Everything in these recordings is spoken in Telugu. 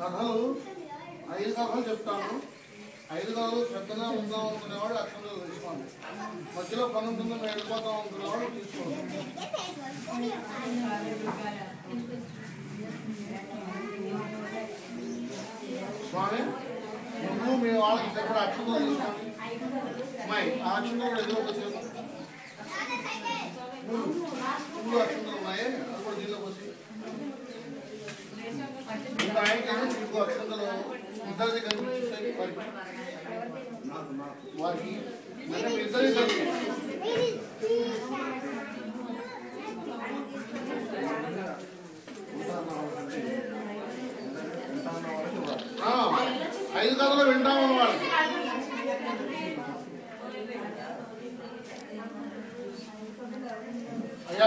కథలు 5 కథలు చెప్తాను. 5 కథలు శ్రద్ధగా ఉందాం అనుకునేవాడు అక్షంతలు తీసుకోండి. మధ్యలో పని ఉంటుందో మేము వెళ్ళిపోతాం అనుకునేవాడు తీసుకోండి. స్వామి నువ్వు మీ వాళ్ళకి సరిపడా అక్షంతలు తీసుకోండి. అమ్మాయి ఆ అక్షంతలు ఎదురు వచ్చేది మూడు అక్షంతలు ఉన్నాయి, అది కూడా దీనిలోకి వచ్చి ఇంకో అక్షంతలు ఇద్దరిది కనిపిస్తాయి వారికి ఇద్దరి కలిపి 5 కథలు వింటాము వాళ్ళకి. అయ్యా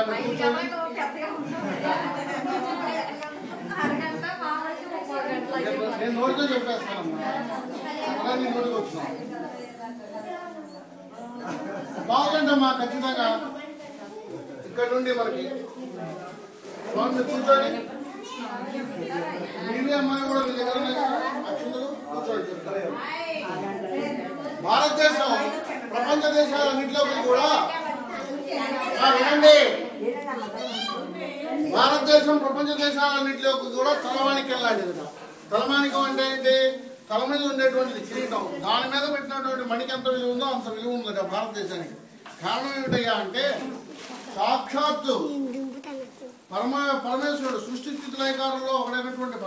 నేను నోటితో చెప్పేస్తానమ్మా, నీ నోటికి వచ్చినాం బాగుందమ్మా. ఖచ్చితంగా ఇక్కడ నుండి మనకి స్వామి కూర్చొని మీరే అమ్మాయి కూడా మీ దగ్గర అక్షంతలు కూర్చోండి. భారతదేశం ప్రపంచ దేశాలన్నింటిలోకి కూడా వినండి, భారతదేశం ప్రపంచ దేశాలన్నింటిలోకి కూడా తలమాణిక్యం లాంటిది. తలమాణికం అంటే ఏంటి? తల మీద ఉండేటువంటిది కిరీటం, దాని మీద పెట్టినటువంటి మణికి ఎంత విలువ ఉందో అంత విలువ ఉందట భారతదేశానికి. కారణం ఏమిటయ్యా అంటే సాక్షాత్తు పరమేశ్వరుడు సృష్టి స్థితి లయకారంలో ఒకడైనటువంటి